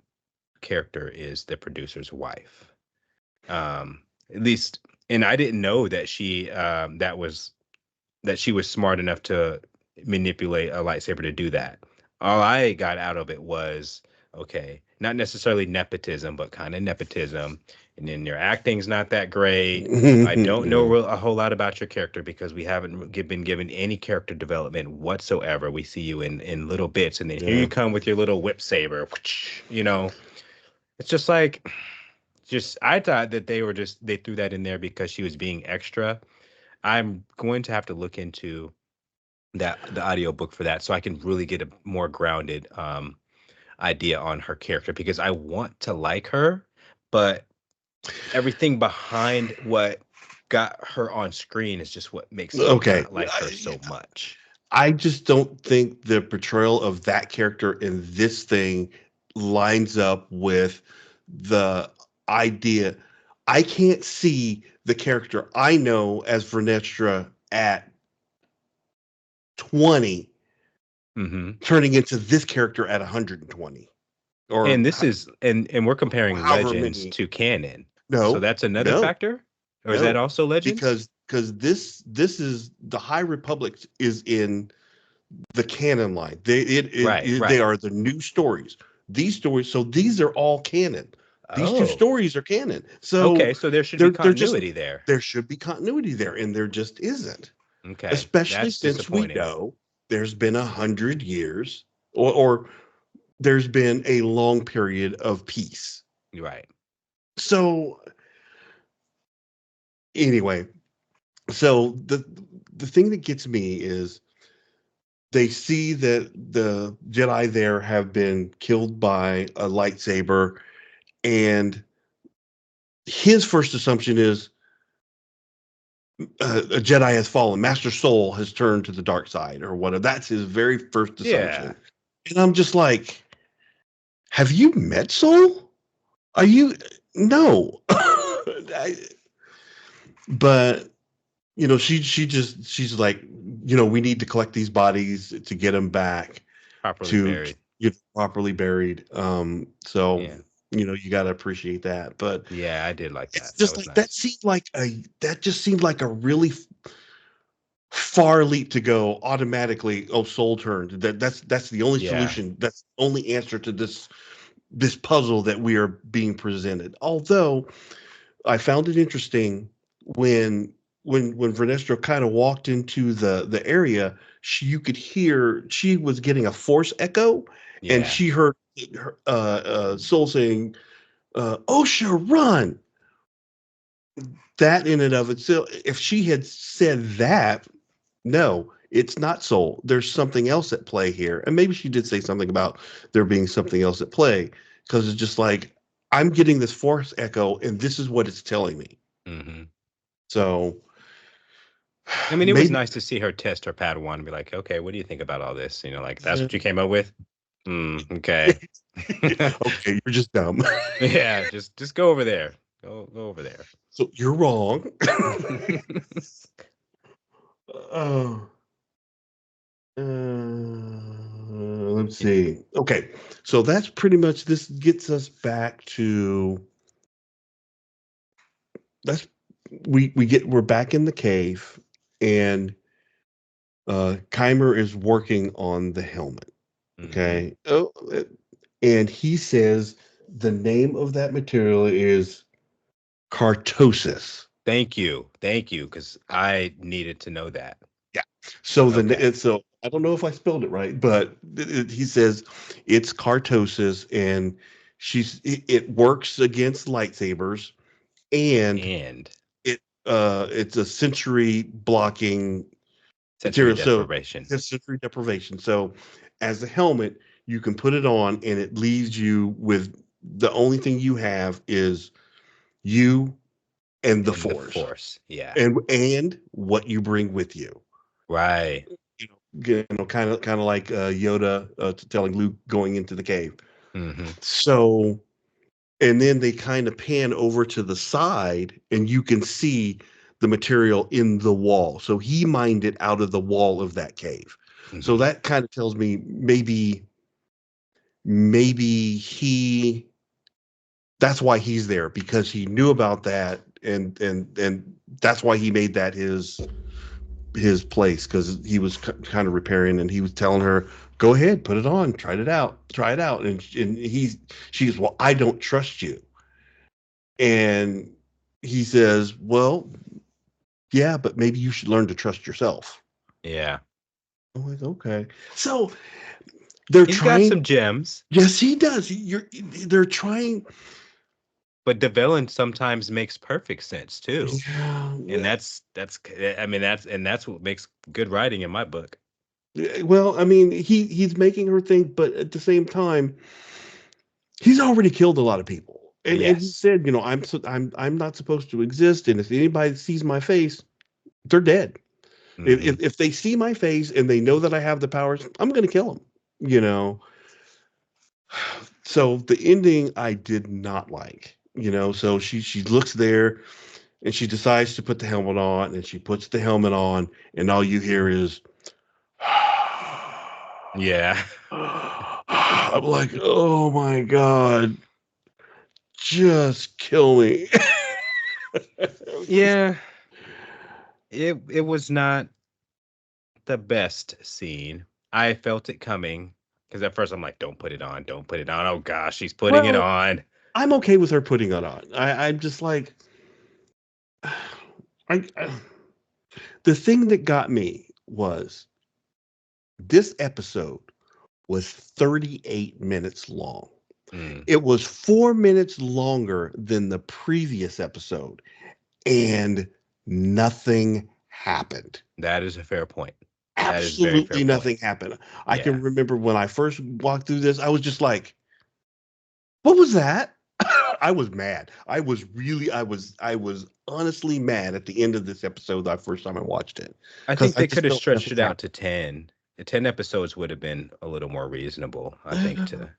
character is the producer's wife. At least, and I didn't know that she was smart enough to manipulate a lightsaber to do that. All I got out of it was, okay, not necessarily nepotism, but kind of nepotism. And then your acting's not that great. I don't know Yeah. a whole lot about your character because we haven't been given any character development whatsoever. We see you in little bits, and then here you Yeah. come with your little whip saber. You know, it's just like, just I thought that they threw that in there because she was being extra. I'm going to have to look into the audiobook for that so I can really get a more grounded idea on her character because I want to like her, but everything behind what got her on screen is just what makes me Okay. not like her so much. I just don't think the portrayal of that character in this thing lines up with the idea. I can't see the character I know as Vernestra at 20 Hmm. turning into this character at 120, or And this is and we're comparing however Legends many. to canon, so No, that's another no, factor, or is that no, also Legends? because this is the High Republic is in the canon line. Right, They right. are the new stories. These stories, so these are all canon. These two Oh, stories are canon. So okay. So there should be they're just continuity there. there should be continuity there, and there just isn't. Okay, Especially that's since we disappointing. know there's been 100 years, or there's been a long period of peace. Right. So anyway, So the thing that gets me is they see that the Jedi there have been killed by a lightsaber, and his first assumption is a Jedi has fallen. Master Soul has turned to the dark side or whatever. That's his very first Yeah. assumption. And I'm just like, have you met Soul? Are you? No. But she's like, we need to collect these bodies to get them back Properly to buried. get properly buried. So Yeah. you got to appreciate that. But Yeah, I did like it's that. That just was like nice. that just seemed like a really far leap to go automatically. Oh, Soul turned. That's the only Yeah. solution. That's the only answer to this puzzle that we are being presented. Although I found it interesting when when Vernestra kind of walked into the area, you could hear she was getting a force echo, and Yeah. she heard Soul saying, "Osha, run!" That in and of itself, if she had said that, no, it's not Soul. There's something else at play here, and maybe she did say something about there being something else at play because it's just like I'm getting this force echo, and this is what it's telling me. Hmm. So I mean, it was maybe nice to see her test her Padawan and be like, okay, what do you think about all this? Like, that's what you came up with? Okay. okay, you're just dumb. Yeah, just go over there. Go over there. So you're wrong. Oh, let's see. Okay, so that's pretty much this gets us back to that's we're back in the cave, and Keimer is working on the helmet. Hmm. Okay. And he says the name of that material is cartosis. Thank you, because I needed to know that. Yeah. So Okay. so I don't know if I spelled it right, but he says it's cartosis, and it works against lightsabers, and And it it's a sensory blocking sensory material. So deprivation. it's sensory deprivation. So as a helmet, you can put it on, and it leaves you with the only thing you have is you and the And the force, force. Yeah. and what you bring with you. Right. Kind of like Yoda telling Luke going into the cave. Hmm. So, and then they kind of pan over to the side, and you can see the material in the wall. So he mined it out of the wall of that cave. So Hmm. that kind of tells me maybe that's why he's there, because he knew about that, and that's why he made that his place, because he was kind of repairing, and he was telling her, go ahead, put it on, try it out, and she's, well, I don't trust you. And he says, well, yeah, but maybe you should learn to trust yourself. Yeah. I'm like, okay. So they're He's got trying. some gems, Yes, he does. They're trying. but the villain sometimes makes perfect sense too. And Yeah, I mean, that's what makes good writing in my book. well, I mean, he's making her think, but at the same time, he's already killed a lot of people, and he Yes. said, I'm not supposed to exist, and if anybody sees my face, they're dead. Hmm. If they see my face and they know that I have the powers, I'm going to kill them. You know. So the ending I did not like. So she looks there, and she decides to put the helmet on, and she puts the helmet on, and all you hear is Yeah. I'm like, oh my God, just kill me. Just, Yeah. It was not the best scene. I felt it coming because at first I'm like, don't put it on, don't put it on. Oh gosh, she's putting it well, on. I'm okay with her putting it on. I'm just like, I the thing that got me was this episode was 38 minutes long. Mm. It was 4 minutes longer than the previous episode, and nothing happened. That is a fair point. That is a very fair Absolutely point. nothing happened. I Yeah. can remember when I first walked through this, I was just like, what was that? I was mad. I was honestly mad at the end of this episode the first time I watched it. I Because think I they just could have felt stretched nothing it out to 10. 10 episodes would have been a little more reasonable, I think, happened. to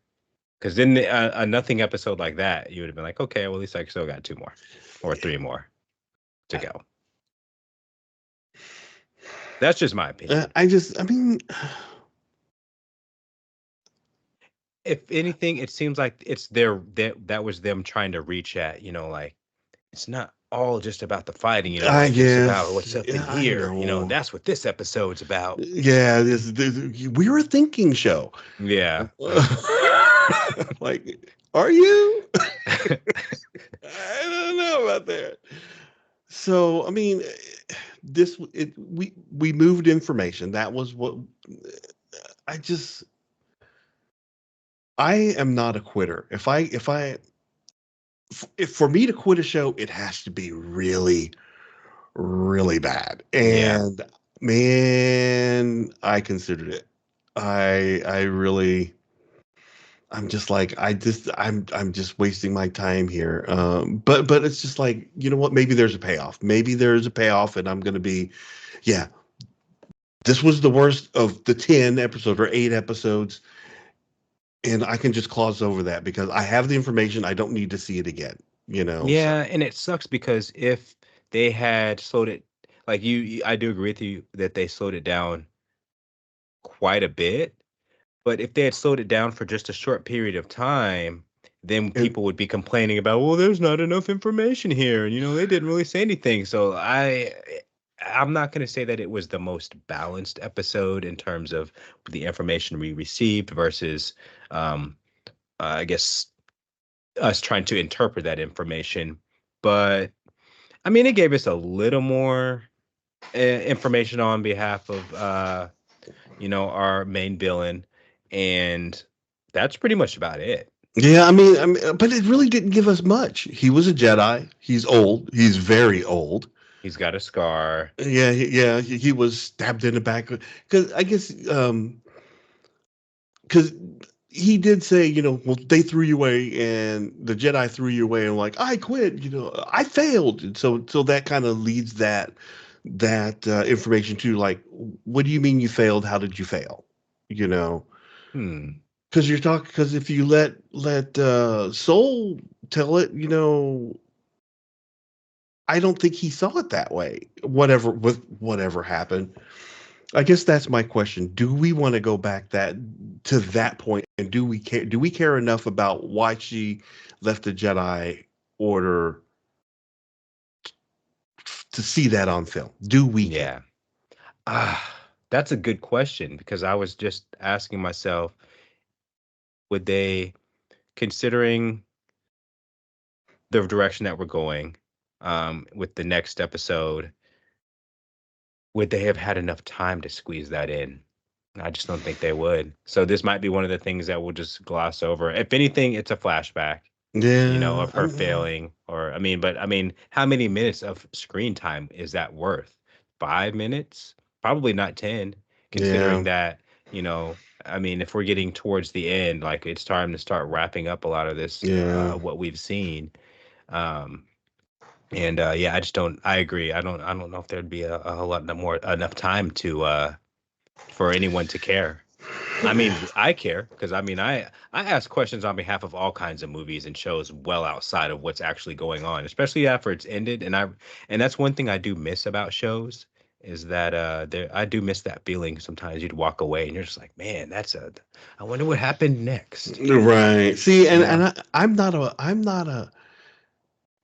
because then a nothing episode like that, you would have been like, okay, well, at least I still got 2 more or 3 more to go. That's just my opinion. I mean, If anything, it seems like it's that was them trying to reach at, like it's not all just about the fighting, I like it's about guess, what's up in yeah, I don't here. know. That's what this episode's about. Yeah, we're a thinking show. Yeah. Like, are you? I don't know about that. So, I mean, we moved information. That was what I just I am not a quitter. If for me to quit a show, it has to be really, really bad. Yeah. And man, I considered it. I really I'm just like I'm just wasting my time here. But it's just like, you know what? Maybe there's a payoff. Maybe there's a payoff, and I'm gonna be, yeah. This was the worst of the 10 episodes or 8 episodes, and I can just gloss over that because I have the information. I don't need to see it again. So Yeah, and it sucks because if they had slowed it, like I do agree with you that they slowed it down quite a bit. But if they had slowed it down for just a short period of time, then and people would be complaining about, well, there's not enough information here, and they didn't really say anything. So I'm not going to say that it was the most balanced episode in terms of the information we received versus, um, I guess, us trying to interpret that information. But I mean, it gave us a little more information on behalf of our main villain, and that's pretty much about it. yeah, but it really didn't give us much. He was a Jedi. He's old. He's very old. He's got a scar. Yeah, he was stabbed in the back because I guess because he did say, well, they threw you away, and the Jedi threw you away, and like I quit. I failed. And so that kind of leads that information to like, what do you mean you failed? How did you fail? You know, Hmm. because if you let Soul tell it, I don't think he saw it that way. Whatever happened. I guess that's my question. Do we want to go back to that point, and do we care enough about why she left the Jedi Order to see that on film? Do we care? Yeah. That's a good question because I was just asking myself, would they, considering the direction that we're going, with the next episode, would they have had enough time to squeeze that in? I just don't think they would. So this might be one of the things that we'll just gloss over. If anything, it's a flashback, Yeah, of her failing. Or but how many minutes of screen time is that worth? 5 minutes? Probably not 10, considering yeah, that, if we're getting towards the end, like it's time to start wrapping up a lot of this, yeah, what we've seen. Um, and yeah, I agree. I don't know if there'd be a whole lot more enough time to for anyone to care. I mean, I care because I ask questions on behalf of all kinds of movies and shows well outside of what's actually going on, especially after it's ended. And that's one thing I do miss about shows is that I do miss that feeling. Sometimes you'd walk away and you're just like, man, I wonder what happened next. right. See, You and know? I'm not a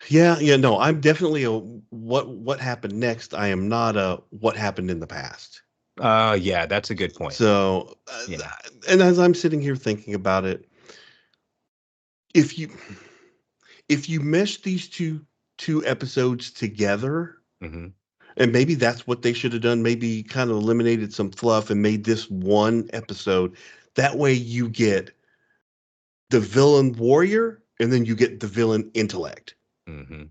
yeah, no, I'm definitely a what happened next. I am not a what happened in the past. Yeah, that's a good point. So, Yeah. and as I'm sitting here thinking about it, if you if you mesh these two episodes together, Hmm. and maybe that's what they should have done, maybe kind of eliminated some fluff and made this one episode. That way you get the villain warrior and then you get the villain intellect. Mm-hmm.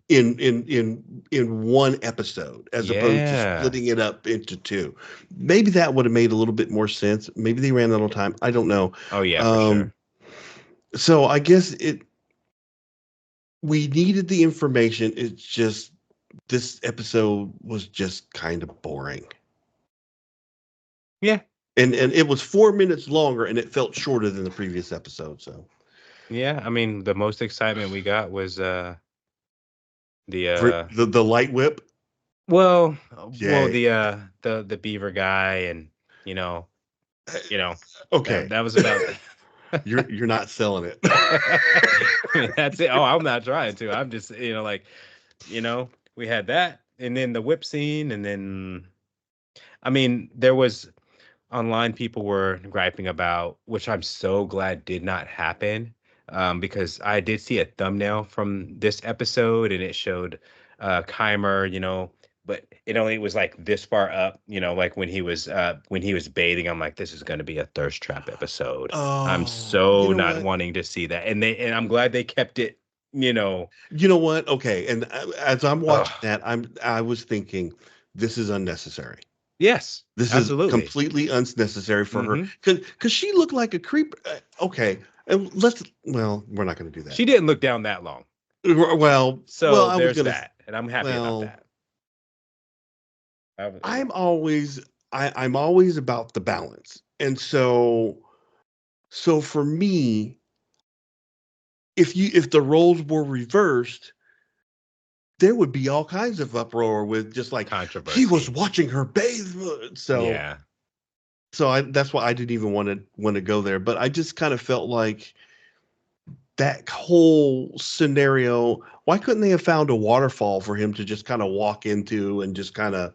in one episode, as opposed to Yeah. splitting it up into two. Maybe that would have made a little bit more sense. Maybe they ran out of time. I don't know. Oh yeah, for Um, sure. so I guess we needed the information. It's just this episode was just kind of boring. Yeah. And it was 4 minutes longer, and it felt shorter than the previous episode. So Yeah. I mean, the most excitement we got was the for the light whip, well yay. the beaver guy, and you know you know Okay, that was about. you're not selling it. I mean, that's it. Oh, I'm not trying to. I'm just, like, we had that, and then the whip scene, and then, I mean, there was online people were griping about, which I'm so glad did not happen, because I did see a thumbnail from this episode, and it showed Keimer, but it only was like this far up, like when he was bathing. I'm like, this is going to be a thirst trap episode. I'm Oh, you so know not what? wanting to see that, and I'm glad they kept it. You know what? Okay, and as I'm watching Ugh. that, I was thinking, this is unnecessary. Yes, This is absolutely. completely unnecessary for her, Hmm. because she looked like a creep. Okay, and well, we're not going to do that. She didn't look down that long, Well, so I was there's gonna. that, and I'm happy about Well, that. Yeah. I'm always I'm always about the balance, and so for me, if the roles were reversed, there would be all kinds of uproar with just like he was Controversy. watching her bathe. So Yeah. that's why I didn't even want to go there. But I just kind of felt like that whole scenario. Why couldn't they have found a waterfall for him to just kind of walk into and just kind of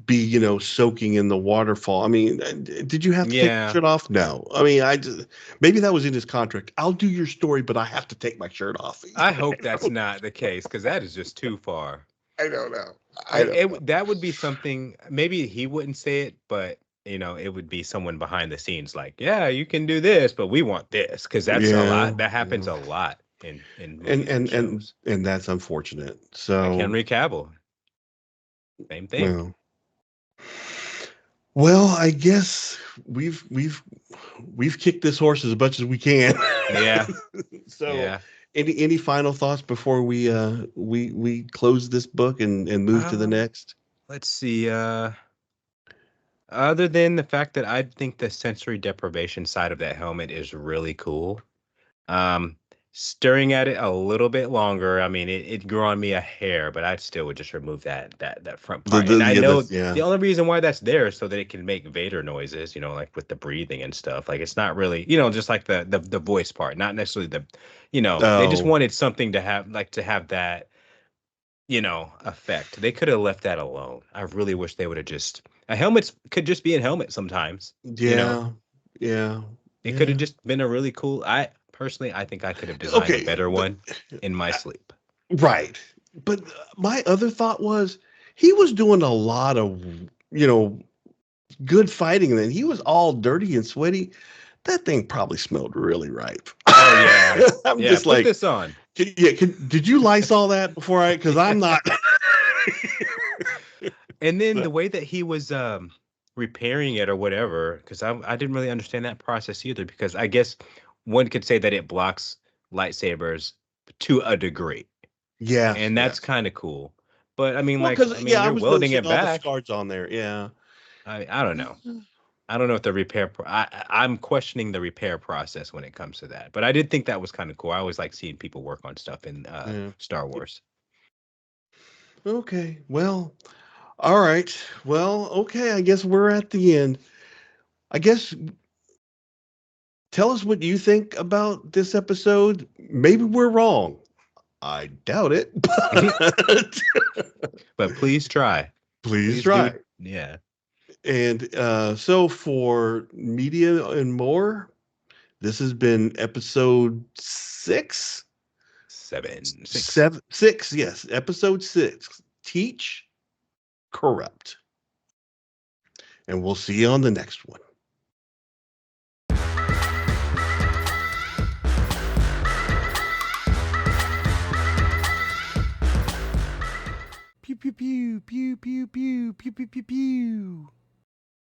be, soaking in the waterfall? I mean, did you have to take your Yeah. shirt off? No. I mean, I just, maybe that was in his contract. I'll do your story, but I have to take my shirt off. I hope that's not the case, because that is just too far. I don't know. I Like, don't know. that would be something. Maybe he wouldn't say it, but it would be someone behind the scenes, like, yeah, you can do this, but we want this, because that's a Yeah, lot. That happens yeah. a lot in And movies and and and shows. and that's unfortunate. Like So, Henry Cavill, same thing. well, I guess we've kicked this horse as much as we can. Yeah, So, yeah. any final thoughts before we close this book and move to the Um, next? let's see. Other than the fact that I think the sensory deprivation side of that helmet is really cool. Um, Staring at it a little bit longer, I mean, it grew on me a hair, but I still would just remove that front part. And I Yeah, know that's yeah. the only reason why that's there is so that it can make Vader noises, like with the breathing and stuff. Like, it's not really, just like the voice part, not necessarily they just Oh, wanted something to have, like, to have that, effect. They could have left that alone. I really wish they would have just, a helmet could just be a helmet sometimes, you know. yeah, yeah, It could have yeah. just been a really cool. I personally, I think I could have designed a Okay, better but one in my sleep. right. But my other thought was he was doing a lot of, you know, good fighting, and then he was all dirty and sweaty. That thing probably smelled really ripe. Oh yeah, I'm yeah. just Put like, this on. yeah. Did you Lysol that before I? Because I'm not. And then the way that he was repairing it or whatever, because I didn't really understand that process either. Because I guess one could say that it blocks lightsabers to a degree, Yes, and that's yes. kind of cool. But I mean, Well, like, because I mean, yeah, I you're was welding noticing it all the back. scars on there. Yeah. I don't know. I don't know if the repair. I'm questioning the repair process when it comes to that. But I did think that was kind of cool. I always like seeing people work on stuff in Yeah. Star Wars. Okay. Well. All right. Well. Okay. I guess we're at the end. I guess tell us what you think about this episode. Maybe we're wrong. I doubt it. But But please try. please Please do. try. Yeah. And so for media and more, this has been episode six, Seven, six. seven, six. Yes, episode six. Teach, corrupt, and we'll see you on the next one. pew pew pew pew pew pew pew pew pew.